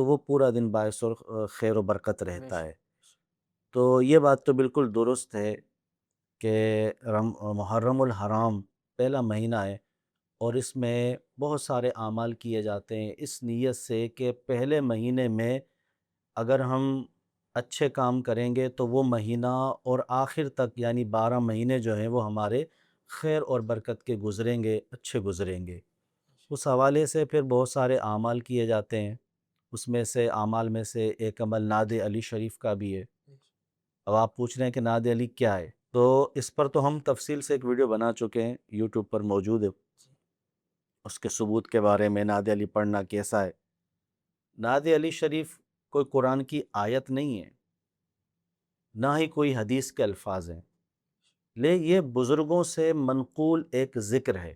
تو وہ پورا دن باعث اور خیر و برکت بے رہتا ہے۔ شک تو یہ بات تو بالکل درست ہے کہ محرم الحرام پہلا مہینہ ہے، اور اس میں بہت سارے اعمال کیے جاتے ہیں اس نیت سے کہ پہلے مہینے میں اگر ہم اچھے کام کریں گے تو وہ مہینہ اور آخر تک یعنی 12 مہینے جو ہیں وہ ہمارے خیر اور برکت کے گزریں گے، اچھے گزریں گے۔ اس حوالے سے پھر بہت سارے اعمال کیے جاتے ہیں، اس میں سے اعمال میں سے ایک عمل ناد علی شریف کا بھی ہے۔ اب آپ پوچھ رہے ہیں کہ ناد علی کیا ہے، تو اس پر تو ہم تفصیل سے ایک ویڈیو بنا چکے ہیں، یوٹیوب پر موجود ہے، اس کے ثبوت کے بارے میں، ناد علی پڑھنا کیسا ہے۔ ناد علی شریف کوئی قرآن کی آیت نہیں ہے، نہ ہی کوئی حدیث کے الفاظ ہیں، یہ بزرگوں سے منقول ایک ذکر ہے،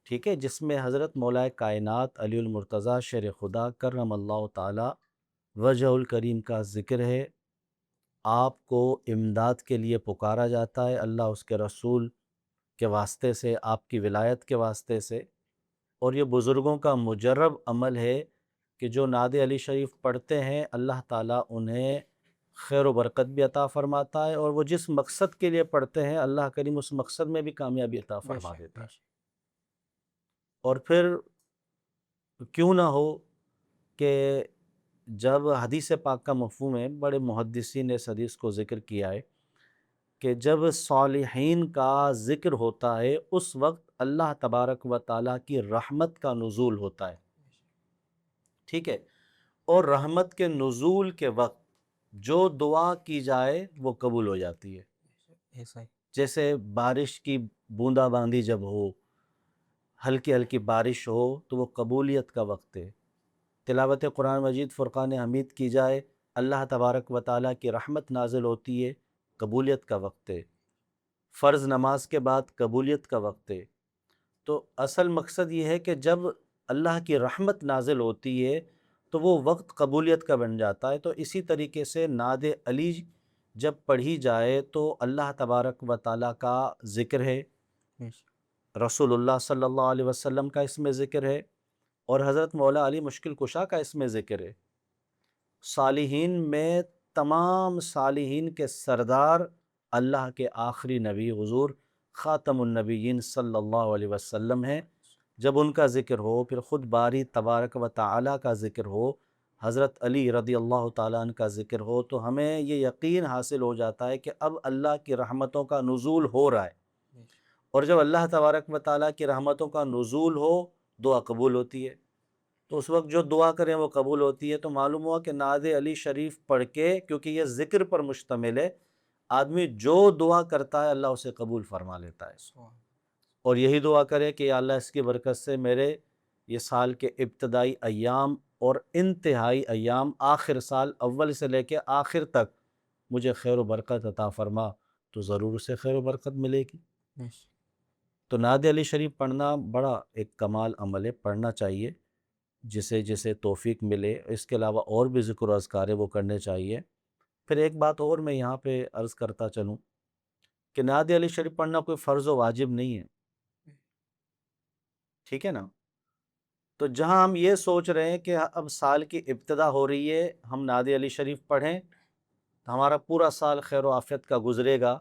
ٹھیک ہے، جس میں حضرت مولا کائنات علی المرتضیٰ شیر خدا کرم اللہ تعالی وجہ الکریم کا ذکر ہے۔ آپ کو امداد کے لیے پکارا جاتا ہے، اللہ اس کے رسول کے واسطے سے، آپ کی ولایت کے واسطے سے، اور یہ بزرگوں کا مجرب عمل ہے کہ جو ناد علی شریف پڑھتے ہیں اللہ تعالیٰ انہیں خیر و برکت بھی عطا فرماتا ہے، اور وہ جس مقصد کے لیے پڑھتے ہیں اللہ کریم اس مقصد میں بھی کامیابی عطا بے فرما شک دیتا بے ہے۔ شک اور پھر کیوں نہ ہو کہ جب حدیث پاک کا مفہوم ہے، بڑے محدثین نے اس حدیث کو ذکر کیا ہے کہ جب صالحین کا ذکر ہوتا ہے اس وقت اللہ تبارک و تعالیٰ کی رحمت کا نزول ہوتا ہے، ٹھیک ہے، اور رحمت کے نزول کے وقت جو دعا کی جائے وہ قبول ہو جاتی ہے۔ ایسا ہی جیسے بارش کی بوندا باندی جب ہو، ہلکی ہلکی بارش ہو تو وہ قبولیت کا وقت ہے۔ تلاوت قرآن مجید فرقان حمید کی جائے، اللہ تبارک و تعالیٰ کی رحمت نازل ہوتی ہے، قبولیت کا وقت ہے۔ فرض نماز کے بعد قبولیت کا وقت ہے۔ تو اصل مقصد یہ ہے کہ جب اللہ کی رحمت نازل ہوتی ہے تو وہ وقت قبولیت کا بن جاتا ہے۔ تو اسی طریقے سے ناد علی جب پڑھی جائے تو اللہ تبارک و تعالیٰ کا ذکر ہے، بے شک رسول اللہ صلی اللہ علیہ وسلم کا اس میں ذکر ہے، اور حضرت مولا علی مشکل کشا کا اس میں ذکر ہے۔ صالحین میں تمام صالحین کے سردار اللہ کے آخری نبی حضور خاتم النبیین صلی اللہ علیہ وسلم ہیں۔ جب ان کا ذکر ہو، پھر خود باری تبارک و تعالیٰ کا ذکر ہو، حضرت علی رضی اللہ تعالیٰ عنہ کا ذکر ہو، تو ہمیں یہ یقین حاصل ہو جاتا ہے کہ اب اللہ کی رحمتوں کا نزول ہو رہا ہے، اور جب اللہ تبارک و تعالیٰ کی رحمتوں کا نزول ہو دعا قبول ہوتی ہے۔ تو اس وقت جو دعا کریں وہ قبول ہوتی ہے۔ تو معلوم ہوا کہ ناد علی شریف پڑھ کے، کیونکہ یہ ذکر پر مشتمل ہے، آدمی جو دعا کرتا ہے اللہ اسے قبول فرما لیتا ہے، اور یہی دعا کرے کہ یا اللہ اس کی برکت سے میرے یہ سال کے ابتدائی ایام اور انتہائی ایام، آخر سال اول سے لے کے آخر تک مجھے خیر و برکت عطا فرما، تو ضرور اسے خیر و برکت ملے گی۔ بے شک تو ناد علی شریف پڑھنا بڑا ایک کمال عمل ہے، پڑھنا چاہیے جسے توفیق ملے۔ اس کے علاوہ اور بھی ذکر و اذکار ہے وہ کرنے چاہیے۔ پھر ایک بات اور میں یہاں پہ عرض کرتا چلوں کہ ناد علی شریف پڑھنا کوئی فرض و واجب نہیں ہے، ٹھیک ہے نا۔ تو جہاں ہم یہ سوچ رہے ہیں کہ اب سال کی ابتدا ہو رہی ہے، ہم ناد علی شریف پڑھیں تو ہمارا پورا سال خیر و عافیت کا گزرے گا،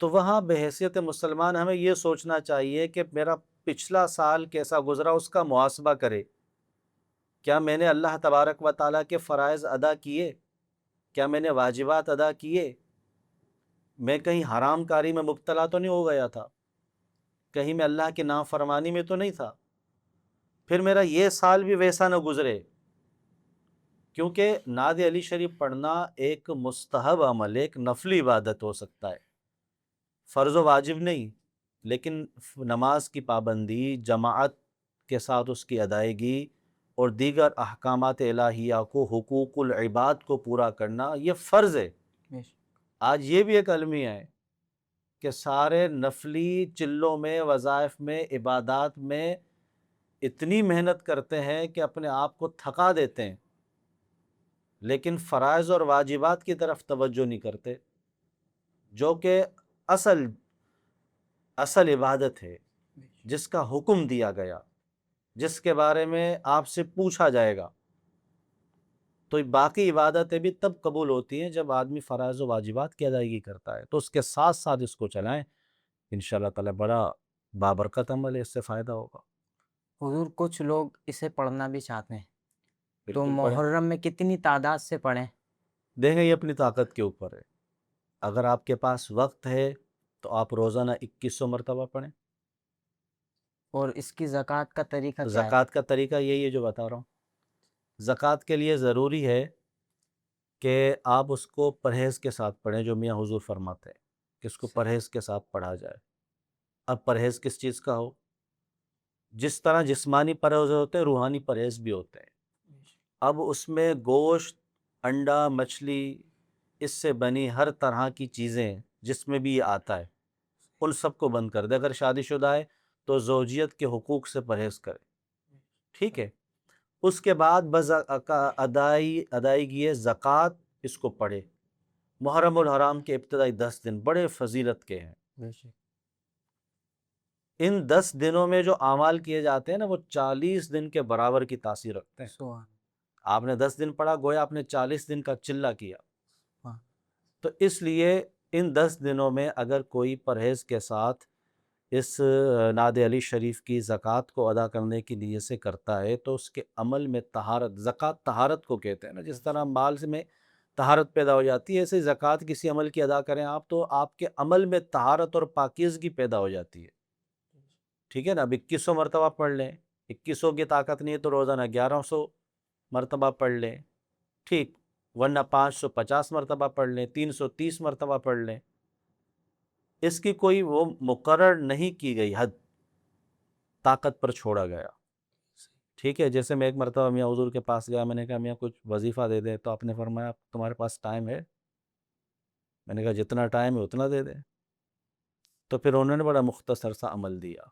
تو وہاں بحیثیت مسلمان ہمیں یہ سوچنا چاہیے کہ میرا پچھلا سال کیسا گزرا اس کا محاسبہ کرے۔ کیا میں نے اللہ تبارک و تعالیٰ کے فرائض ادا کیے؟ کیا میں نے واجبات ادا کیے؟ میں کہیں حرام کاری میں مبتلا تو نہیں ہو گیا تھا؟ کہیں میں اللہ کی نافرمانی میں تو نہیں تھا؟ پھر میرا یہ سال بھی ویسا نہ گزرے، کیونکہ ناد علی شریف پڑھنا ایک مستحب عمل، ایک نفلی عبادت ہو سکتا ہے، فرض و واجب نہیں، لیکن نماز کی پابندی، جماعت کے ساتھ اس کی ادائیگی اور دیگر احکامات الہیہ کو، حقوق العباد کو پورا کرنا یہ فرض ہے۔ بے شک آج یہ بھی ایک المیہ ہے کہ سارے نفلی چلوں میں، وظائف میں، عبادات میں اتنی محنت کرتے ہیں کہ اپنے آپ کو تھکا دیتے ہیں، لیکن فرائض اور واجبات کی طرف توجہ نہیں کرتے، جو کہ اصل عبادت ہے، جس کا حکم دیا گیا، جس کے بارے میں آپ سے پوچھا جائے گا۔ تو باقی عبادتیں بھی تب قبول ہوتی ہیں جب آدمی فرائض و واجبات کی ادائیگی کرتا ہے، تو اس کے ساتھ ساتھ اس کو چلائیں، انشاءاللہ تعالی بڑا بابرکت عمل ہے، اس سے فائدہ ہوگا۔ حضور کچھ لوگ اسے پڑھنا بھی چاہتے ہیں، تو بالکل پڑھیں، محرم میں کتنی تعداد سے پڑھیں؟ دیکھیں یہ اپنی طاقت کے اوپر ہے۔ اگر آپ کے پاس وقت ہے تو آپ روزانہ 2100 مرتبہ پڑھیں۔ اور اس کی زکوٰۃ کا طریقہ کیا ہے؟ زکوٰۃ کا طریقہ یہی ہے جو بتا رہا ہوں۔ زکوٰۃ کے لیے ضروری ہے کہ آپ اس کو پرہیز کے ساتھ پڑھیں، جو میاں حضور فرماتے ہیں کہ اس کو پرہیز کے ساتھ پڑھا جائے۔ اب پرہیز کس چیز کا ہو؟ جس طرح جسمانی پرہیز ہوتے ہیں، روحانی پرہیز بھی ہوتے ہیں۔ اب اس میں گوشت، انڈا، مچھلی، اس سے بنی ہر طرح کی چیزیں جس میں بھی یہ آتا ہے، ان سب کو بند کر دے۔ اگر شادی شدہ ہے تو زوجیت کے حقوق سے پرہیز کرے، ٹھیک ہے؟ اس کے بعد بس ادائیگی زکوٰۃ اس کو پڑھے۔ محرم الحرام کے ابتدائی 10 دن بڑے فضیلت کے ہیں۔ ان 10 دنوں میں جو اعمال کیے جاتے ہیں نا، وہ 40 دن کے برابر کی تاثیر رکھتے ہیں۔ سبحان آپ نے 10 دن پڑھا، گویا آپ نے 40 دن کا چلہ کیا۔ ہاں۔ تو اس لیے ان 10 دنوں میں اگر کوئی پرہیز کے ساتھ اس ناد علی شریف کی زکوٰۃ کو ادا کرنے کی نیت سے کرتا ہے تو اس کے عمل میں طہارت، زکوٰۃ طہارت کو کہتے ہیں نا، جس طرح مال میں طہارت پیدا ہو جاتی ہے، ایسے زکوٰۃ کسی عمل کی ادا کریں آپ تو آپ کے عمل میں طہارت اور پاکیزگی پیدا ہو جاتی ہے، ٹھیک ہے نا؟ اب 2100 مرتبہ پڑھ لیں، 2100 کی طاقت نہیں ہے تو روزانہ 1100 مرتبہ پڑھ لیں، ٹھیک، ورنہ 550 مرتبہ پڑھ لیں، 330 مرتبہ پڑھ لیں۔ اس کی کوئی وہ مقرر نہیں کی گئی حد، طاقت پر چھوڑا گیا، ٹھیک ہے؟ جیسے میں ایک مرتبہ میاں حضور کے پاس گیا، میں نے کہا میاں کچھ وظیفہ دے دے، تو آپ نے فرمایا تمہارے پاس ٹائم ہے؟ میں نے کہا جتنا ٹائم ہے اتنا دے دیں، تو پھر انہوں نے بڑا مختصر سا عمل دیا۔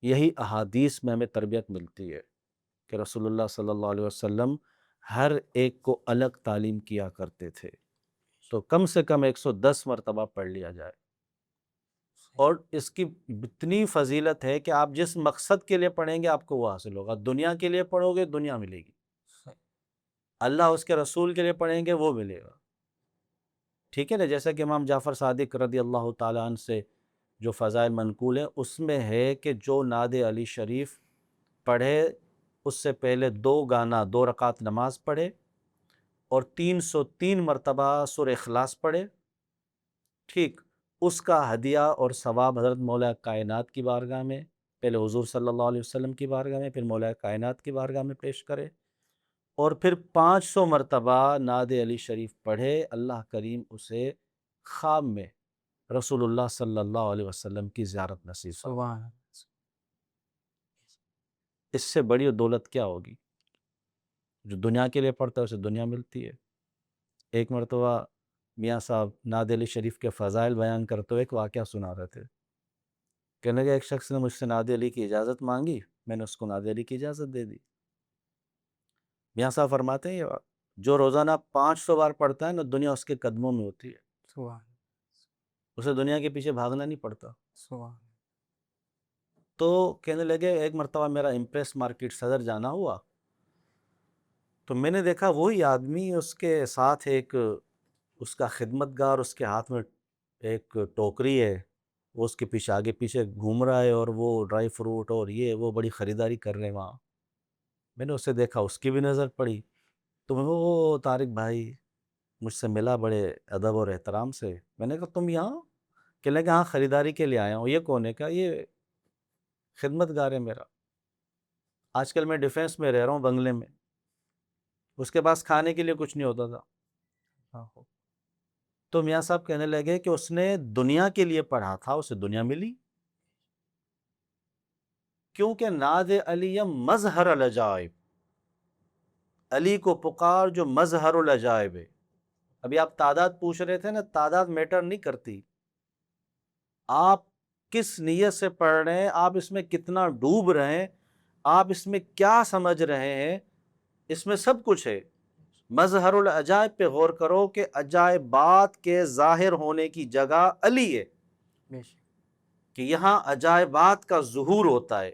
یہی احادیث میں ہمیں تربیت ملتی ہے کہ رسول اللہ صلی اللہ علیہ وسلم ہر ایک کو الگ تعلیم کیا کرتے تھے، تو کم سے کم 110 مرتبہ پڑھ لیا جائے۔ اور اس کی اتنی فضیلت ہے کہ آپ جس مقصد کے لیے پڑھیں گے آپ کو وہ حاصل ہوگا۔ دنیا کے لیے پڑھو گے دنیا ملے گی، اللہ اس کے رسول کے لیے پڑھیں گے وہ ملے گا، ٹھیک ہے نا؟ جیسا کہ امام جعفر صادق رضی اللہ تعالیٰ عنہ سے جو فضائل منقول ہیں اس میں ہے کہ جو ناد علی شریف پڑھے اس سے پہلے 2 رکعت نماز پڑھے اور 303 مرتبہ سورہ اخلاص پڑھے، ٹھیک، اس کا ہدیہ اور ثواب حضرت مولا کائنات کی بارگاہ میں، پہلے حضور صلی اللہ علیہ وسلم کی بارگاہ میں، پھر مولا کائنات کی بارگاہ میں پیش کرے، اور پھر 500 مرتبہ ناد علی شریف پڑھے، اللہ کریم اسے خواب میں رسول اللہ صلی اللہ علیہ وسلم کی زیارت نصیب فرمائے۔ سبحان اس سے بڑی دولت کیا ہوگی؟ جو دنیا کے لیے پڑھتا ہے اسے دنیا ملتی ہے۔ ایک مرتبہ میاں صاحب ناد علی شریف کے فضائل بیان کرتے ہوئے ایک واقعہ سنا رہے تھے، کہنے لگے ایک شخص نے مجھ سے ناد علی کی اجازت مانگی، میں نے اس کو ناد علی کی اجازت دے دی۔ میاں صاحب فرماتے ہیں جو روزانہ 500 بار پڑھتا ہے نا، دنیا اس کے قدموں میں ہوتی ہے، سبحان اسے دنیا کے پیچھے بھاگنا نہیں پڑتا۔ سبحان تو کہنے لگے ایک مرتبہ میرا امپریس مارکیٹ صدر جانا ہوا تو میں نے دیکھا وہی آدمی، اس کے ساتھ ایک اس کا خدمت گار، اس کے ہاتھ میں ایک ٹوکری ہے، وہ اس کے پیچھے آگے پیچھے گھوم رہا ہے اور وہ ڈرائی فروٹ اور یہ وہ بڑی خریداری کر رہے ہیں وہاں۔ میں نے اسے دیکھا، اس کی بھی نظر پڑی، تو میں وہ طارق بھائی مجھ سے ملا بڑے ادب اور احترام سے، میں نے کہا تم یہاں؟ کہ لگا ہاں خریداری کے لیے آیا ہوں۔ یہ کون ہے؟ کہا یہ خدمت گار ہے میرا، آج کل میں ڈیفینس میں رہ رہا ہوں بنگلے میں، اس کے پاس کھانے کے لیے کچھ نہیں ہوتا تھا۔ تو میاں صاحب کہنے لگے کہ اس نے دنیا کے لیے پڑھا تھا، اسے دنیا ملی، کیونکہ ناد علی مظہر العجائب، علی کو پکار جو مظہر العجائب ہے۔ ابھی آپ تعداد پوچھ رہے تھے نا، تعداد میٹر نہیں کرتی، آپ کس نیت سے پڑھ رہے ہیں، آپ اس میں کتنا ڈوب رہے ہیں، آپ اس میں کیا سمجھ رہے ہیں، اس میں سب کچھ ہے۔ مظہر العجائب پہ غور کرو کہ عجائبات کے ظاہر ہونے کی جگہ علی ہے، کہ یہاں عجائبات کا ظہور ہوتا ہے۔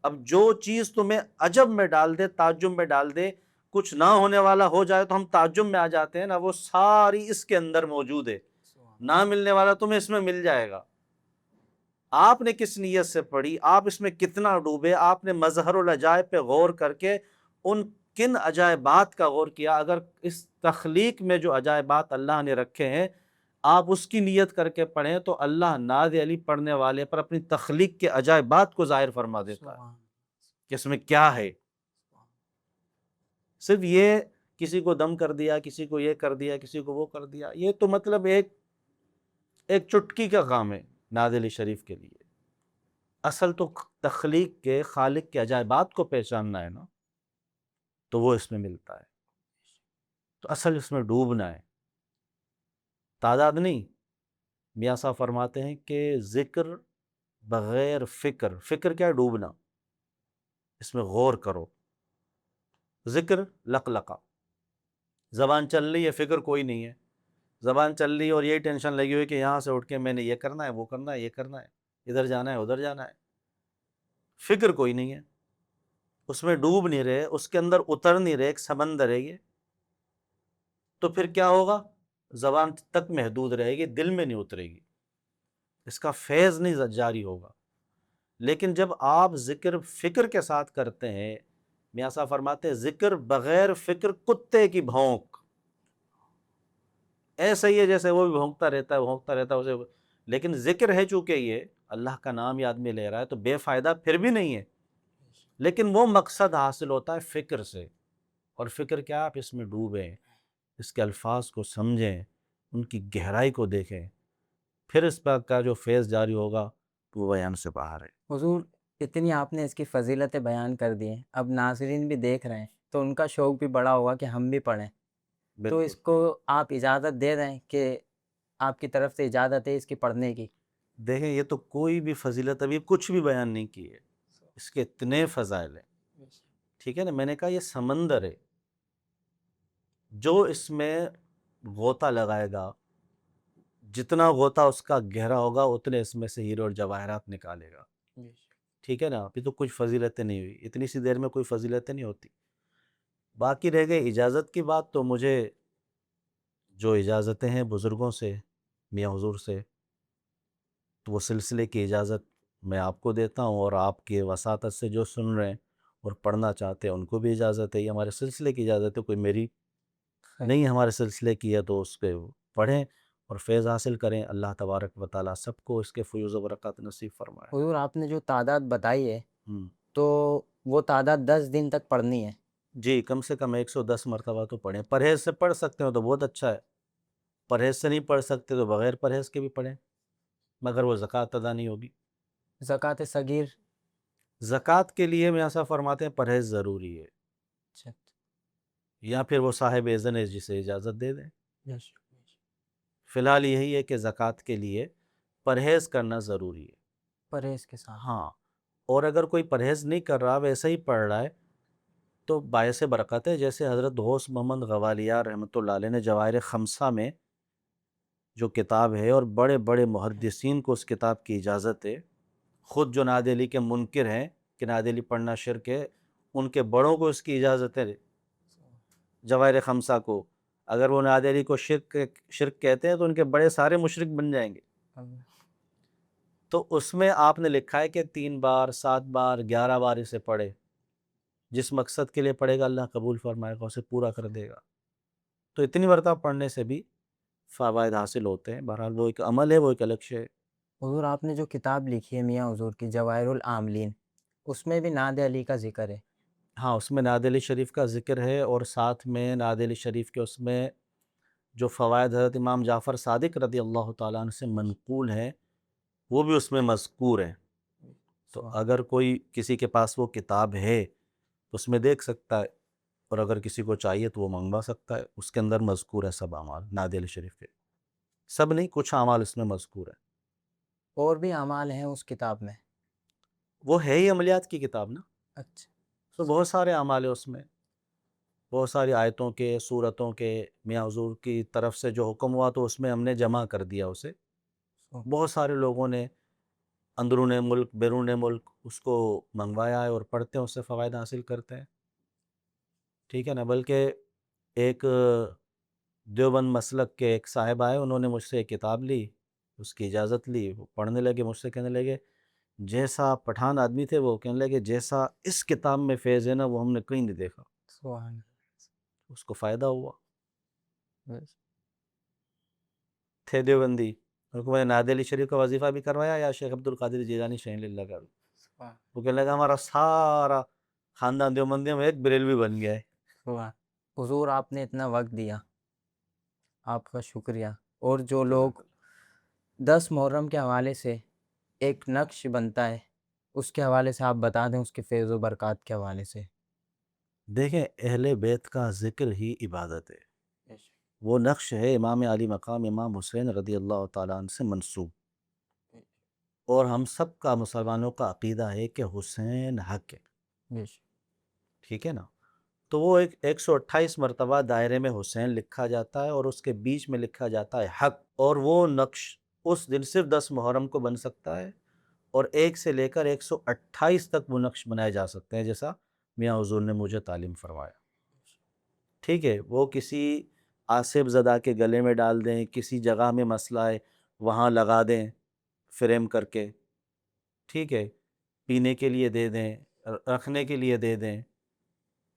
اب جو چیز تمہیں عجب میں ڈال دے، تعجب میں ڈال دے، کچھ نہ ہونے والا ہو جائے تو ہم تعجب میں آ جاتے ہیں نا، وہ ساری اس کے اندر موجود ہے، نہ ملنے والا تمہیں اس میں مل جائے گا۔ آپ نے کس نیت سے پڑھی، آپ اس میں کتنا ڈوبے، آپ نے مظہر العجائب پہ غور کر کے ان کن عجائبات کا غور کیا۔ اگر اس تخلیق میں جو عجائبات اللہ نے رکھے ہیں آپ اس کی نیت کر کے پڑھیں تو اللہ نعت علی پڑھنے والے پر اپنی تخلیق کے عجائبات کو ظاہر فرما دیتا ہے کہ اس میں کیا ہے۔ صرف یہ کسی کو دم کر دیا، کسی کو یہ کر دیا، کسی کو وہ کر دیا، یہ تو مطلب ایک چٹکی کا کام ہے نعت علی شریف کے لیے۔ اصل تو تخلیق کے خالق کے عجائبات کو پہچاننا ہے نا، تو وہ اس میں ملتا ہے۔ تو اصل اس میں ڈوبنا ہے، تعداد نہیں۔ میاں صاحب فرماتے ہیں کہ ذکر بغیر فکر، فکر کیا ہے؟ ڈوبنا، اس میں غور کرو۔ ذکر لقلقہ، زبان چل رہی ہے، فکر کوئی نہیں ہے، زبان چل رہی ہے اور یہی ٹینشن لگی ہوئی کہ یہاں سے اٹھ کے میں نے یہ کرنا ہے، وہ کرنا ہے، یہ کرنا ہے، ادھر جانا ہے، ادھر جانا ہے، فکر کوئی نہیں ہے، اس میں ڈوب نہیں رہے، اس کے اندر اتر نہیں رہے، ایک سمندر ہے یہ۔ تو پھر کیا ہوگا؟ زبان تک محدود رہے گی، دل میں نہیں اترے گی، اس کا فیض نہیں جاری ہوگا۔ لیکن جب آپ ذکر فکر کے ساتھ کرتے ہیں، میاں صاحب فرماتے ہیں ذکر بغیر فکر کتے کی بھونک، ایسا ہی ہے جیسے وہ بھی بھونکتا رہتا ہے اسے، لیکن ذکر ہے چونکہ یہ اللہ کا نام ہی آدمی لے رہا ہے تو بے فائدہ پھر بھی نہیں ہے، لیکن وہ مقصد حاصل ہوتا ہے فکر سے۔ اور فکر کیا؟ آپ اس میں ڈوبیں، اس کے الفاظ کو سمجھیں، ان کی گہرائی کو دیکھیں، پھر اس پر کا جو فیض جاری ہوگا تو وہ بیان سے باہر ہے۔ حضور اتنی آپ نے اس کی فضیلتیں بیان کر دی ہیں، اب ناظرین بھی دیکھ رہے ہیں تو ان کا شوق بھی بڑا ہوگا کہ ہم بھی پڑھیں، تو بالکل اس کو آپ اجازت دے دیں کہ آپ کی طرف سے اجازت ہے اس کی پڑھنے کی؟ دیکھیں، یہ تو کوئی بھی فضیلت ابھی کچھ بھی بیان نہیں کی ہے، اس کے اتنے فضائل ہیں، ٹھیک ہے نا۔ میں نے کہا یہ سمندر ہے، جو اس میں غوطہ لگائے گا، جتنا غوطہ اس کا گہرا ہوگا اتنے اس میں سے ہیرے اور جواہرات نکالے گا، ٹھیک ہے نا۔ ابھی تو کچھ فضیلتیں نہیں ہوئی، اتنی سی دیر میں کوئی فضیلتیں نہیں ہوتی۔ باقی رہ گئی اجازت کی بات، تو مجھے جو اجازتیں ہیں بزرگوں سے، میاں حضور سے، تو وہ سلسلے کی اجازت میں آپ کو دیتا ہوں، اور آپ کے وساطت سے جو سن رہے ہیں اور پڑھنا چاہتے ہیں ان کو بھی اجازت ہے۔ یہ ہمارے سلسلے کی اجازت ہے، کوئی میری نہیں، ہمارے سلسلے کی ہے، تو اس کے پڑھیں اور فیض حاصل کریں۔ اللہ تبارک و تعالیٰ سب کو اس کے فیوز و برکات نصیب فرمائے۔ حضور آپ نے جو تعداد بتائی ہے ہم، تو وہ تعداد 10 دن تک پڑھنی ہے؟ جی، کم سے کم 110 مرتبہ تو پڑھیں۔ پرہیز سے پڑھ سکتے ہو تو بہت اچھا ہے، پرہیز سے نہیں پڑھ سکتے تو بغیر پرہیز کے بھی پڑھیں، مگر وہ زکوٰۃ ادا نہیں ہوگی۔ زکوٰۃ صغیر؟ زکوٰۃ کے لیے میاں صاحب فرماتے ہیں پرہیز ضروری ہے، اچھا، یا پھر وہ صاحب اذن ہے جسے اجازت دے دیں۔ فی الحال یہی ہے کہ زکوٰۃ کے لیے پرہیز کرنا ضروری ہے۔ پرہیز کے ساتھ؟ ہاں، اور اگر کوئی پرہیز نہیں کر رہا، ویسے ہی پڑھ رہا ہے، تو باعث برکت ہے۔ جیسے حضرت غوث محمد غوالیار رحمۃ اللہ علیہ نے جواہر خمسہ میں جو کتاب ہے، اور بڑے بڑے محدثین کو اس کتاب کی اجازت ہے، خود جو نعت علی کے منکر ہیں کہ نعت علی پڑھنا شرک ہے، ان کے بڑوں کو اس کی اجازت ہے جواہر خمسہ کو۔ اگر وہ نعت علی کو شرک کہتے ہیں تو ان کے بڑے سارے مشرک بن جائیں گے۔ تو اس میں آپ نے لکھا ہے کہ 3 بار، 7 بار، 11 بار اسے پڑھے، جس مقصد کے لیے پڑھے گا اللہ قبول فرمائے گا، اسے پورا کر دے گا۔ تو اتنی مرتبہ پڑھنے سے بھی فوائد حاصل ہوتے ہیں۔ بہرحال وہ ایک عمل ہے، وہ ایک الگ شے ہے۔ حضور آپ نے جو کتاب لکھی ہے میاں حضور کی جواہر العاملین، اس میں بھی نعت علی کا ذکر ہے؟ ہاں، اس میں نعت علی شریف کا ذکر ہے، اور ساتھ میں نعت علی شریف کے اس میں جو فوائد حضرت امام جعفر صادق رضی اللہ تعالیٰ عنہ سے منقول ہیں وہ بھی اس میں مذکور ہیں۔ تو اگر کوئی کسی کے پاس وہ کتاب ہے تو اس میں دیکھ سکتا ہے، اور اگر کسی کو چاہیے تو وہ منگوا سکتا ہے۔ اس کے اندر مذکور ہے سب اعمال نعت علی شریف کے، سب نہیں، کچھ اعمال اس میں مذکور ہیں۔ اور بھی اعمال ہیں اس کتاب میں؟ وہ ہے ہی عملیات کی کتاب نا، اچھا، تو بہت سارے اعمال ہیں اس میں، بہت ساری آیتوں کے، سورتوں کے، میاں حضور کی طرف سے جو حکم ہوا تو اس میں ہم نے جمع کر دیا اسے۔ بہت سارے لوگوں نے اندرون ملک، بیرون ملک اس کو منگوایا ہے اور پڑھتے ہیں، اس سے فوائد حاصل کرتے ہیں۔ ٹھیک ہے نا، بلکہ ایک دیوبند مسلک کے ایک صاحب آئے، انہوں نے مجھ سے ایک کتاب لی، اس کی اجازت لی، وہ پڑھنے لگے، مجھ سے کہنے لگے جیسا پٹھان آدمی تھے وہ، کہنے لگے جیسا اس کتاب میں فیض ہے نا وہ ہم نے کہیں نہیں دیکھا۔ سبحان اس کو فائدہ ہوا، اللہ۔ تھے دیوبندی، ان کو میں نے ناد علی شریف کا وظیفہ بھی کروایا یا شیخ عبد القادر جیلانی شہین اللہ کا بھی۔ سبحان وہ کہنے لگا ہمارا سارا خاندان دیوبندیوں میں ایک بریلوی بن گیا ہے۔ سبحان۔ حضور آپ نے اتنا وقت دیا، آپ کا شکریہ۔ اور جو لوگ 10 محرم کے حوالے سے ایک نقش بنتا ہے، اس کے حوالے سے آپ بتا دیں، اس کے فیض و برکات کے حوالے سے۔ دیکھیں اہل بیت کا ذکر ہی عبادت ہے، وہ نقش ہے امام علی مقام امام حسین رضی اللہ تعالیٰ عنہ سے منسوب، اور ہم سب کا مسلمانوں کا عقیدہ ہے کہ حسین حق ہے، ٹھیک ہے نا۔ تو وہ ایک 128 مرتبہ دائرے میں حسین لکھا جاتا ہے، اور اس کے بیچ میں لکھا جاتا ہے حق، اور وہ نقش اس دن صرف 10 محرم کو بن سکتا ہے، اور 1 سے لے کر 128 تک وہ نقش بنائے جا سکتے ہیں، جیسا میاں حضور نے مجھے تعلیم فرمایا، ٹھیک ہے۔ وہ کسی آصف زدہ کے گلے میں ڈال دیں، کسی جگہ میں مسئلہ ہے وہاں لگا دیں فریم کر کے، ٹھیک ہے، پینے کے لیے دے دیں، رکھنے کے لیے دے دیں،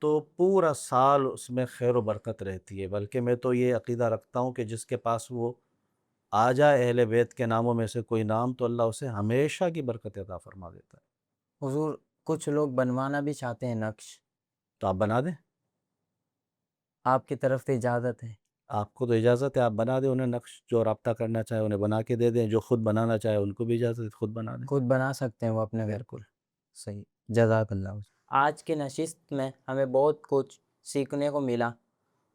تو پورا سال اس میں خیر و برکت رہتی ہے۔ بلکہ میں تو یہ عقیدہ رکھتا ہوں کہ جس کے پاس وہ آ جائے اہل بیت کے ناموں میں سے کوئی نام، تو اللہ اسے ہمیشہ کی برکت عطا فرما دیتا ہے۔ حضور کچھ لوگ بنوانا بھی چاہتے ہیں نقش، تو آپ بنا دیں، آپ کی طرف سے اجازت ہے؟ آپ کو تو اجازت ہے، آپ بنا دیں انہیں نقش، جو رابطہ کرنا چاہے انہیں بنا کے دے دیں، جو خود بنانا چاہے ان کو بھی اجازت ہے خود بنا دیں۔ خود بنا سکتے ہیں وہ اپنے گھر کو۔ صحیح، جزاک اللہ۔ آج کی نشست میں ہمیں بہت کچھ سیکھنے کو ملا۔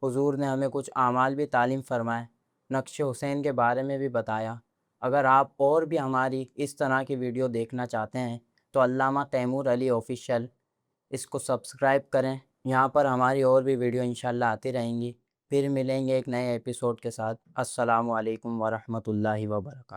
حضور نے ہمیں کچھ اعمال بھی تعلیم فرمائے، نقش حسین کے بارے میں بھی بتایا۔ اگر آپ اور بھی ہماری اس طرح کی ویڈیو دیکھنا چاہتے ہیں تو علامہ تیمور علی آفیشیل اس کو سبسکرائب کریں، یہاں پر ہماری اور بھی ویڈیو انشاءاللہ آتی رہیں گی۔ پھر ملیں گے ایک نئے ایپیسوڈ کے ساتھ۔ السلام علیکم ورحمۃ اللہ وبرکاتہ۔